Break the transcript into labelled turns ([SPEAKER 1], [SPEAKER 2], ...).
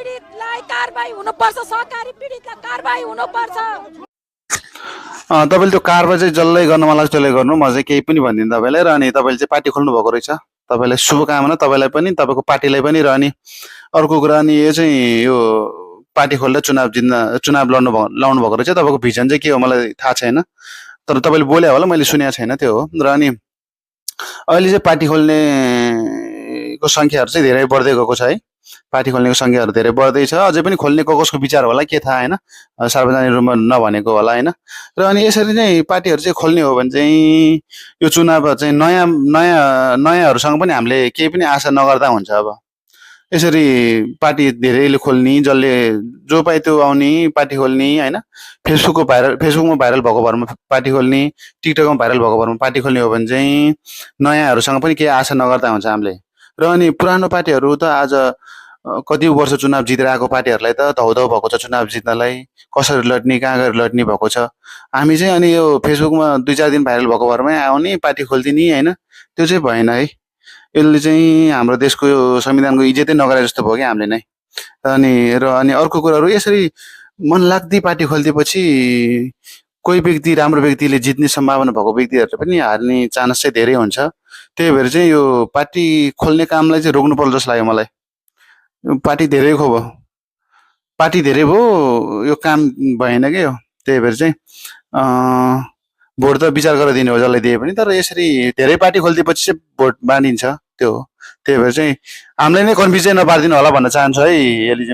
[SPEAKER 1] पीडितलाई कारबाही हुनुपर्छ, सहकारी पीडितलाई कारबाही हुनुपर्छ।
[SPEAKER 2] तपाईँले त्यो कारबाही चाहिँ जसले गर्न मलाई त्यसले गर्नु, म चाहिँ केही पनि भन्दिनँ तपाईँलाई। र अनि तपाईँले चाहिँ पार्टी खोल्नु भएको रहेछ, तपाईँलाई शुभकामना, तपाईँलाई पनि तपाईँको पार्टीलाई पनि। र अनि अर्को कुरा, अनि यो चाहिँ यो पार्टी खोलेर चुनाव लाउनु भएको रहेछ, तपाईँको भिजन चाहिँ के हो मलाई थाहा छैन, तर तपाईँले बोले होला, मैले सुनेको छैन, त्यो हो। र अनि अहिले चाहिँ पार्टी खोल्नेको सङ्ख्याहरू चाहिँ धेरै बढ्दै गएको छ है, पार्टी खोल्नेको सङ्ख्याहरू धेरै बढ्दैछ। अझै पनि खोल्ने कसको विचार होला के थाहा होइन, सार्वजनिक रूपमा नभनेको होला होइन। र अनि यसरी नै पार्टीहरू चाहिँ खोल्ने हो भने चाहिँ यो चुनाव चाहिँ नयाँ नयाँ नयाँहरूसँग पनि हामीले केही पनि आशा नगर्दा हुन्छ। अब यसरी पार्टी धेरैले खोल्ने, जसले जो पाए त्यो आउने पार्टी खोल्ने होइन, फेसबुकमा भाइरल भएको भरमा पार्टी खोल्ने, टिकटकमा भाइरल भएको भरमा पार्टी खोल्ने हो भने चाहिँ नयाँहरूसँग पनि केही आशा नगर्दा हुन्छ हामीले। र अनि पुरानो पार्टीहरू त आज कति वर्ष चुनाव जितेर आएको पार्टीहरूलाई त धौधौ भएको छ चुनाव जित्नलाई, कसरी लड्ने, कहाँ गएर लड्ने भएको छ। हामी चाहिँ अनि यो फेसबुकमा 2-4 दिन भाइरल भएको भरमै आउने पार्टी खोलिदिने होइन, त्यो चाहिँ भएन है। यसले चाहिँ हाम्रो देशको यो संविधानको इज्जतै नगरे जस्तो भयो क्या हामीले नै। अनि अर्को कुराहरू, यसरी मन लाग्दी पार्टी खोलिदिएपछि कोही व्यक्ति, राम्रो व्यक्तिले जित्ने सम्भावना भएको व्यक्तिहरूले पनि हार्ने चान्स चाहिँ धेरै हुन्छ। त्यही भएर चाहिँ यो पार्टी खोल्ने कामलाई चाहिँ रोक्नु पर्छ जस्तो लाग्यो मलाई। पार्टी धेरै भयो, यो काम भएन क्या यो। त्यही भएर चाहिँ भोट त विचार गरेर दिने हो जसलाई दिए पनि, तर यसरी धेरै पार्टी खोलिदिएपछि चाहिँ भोट बाँडिन्छ, त्यो हो। त्यही भएर चाहिँ हामीले नै कन्फ्युज चाहिँ नपारिदिनु होला भन्न चाहन्छु है। यसले चाहिँ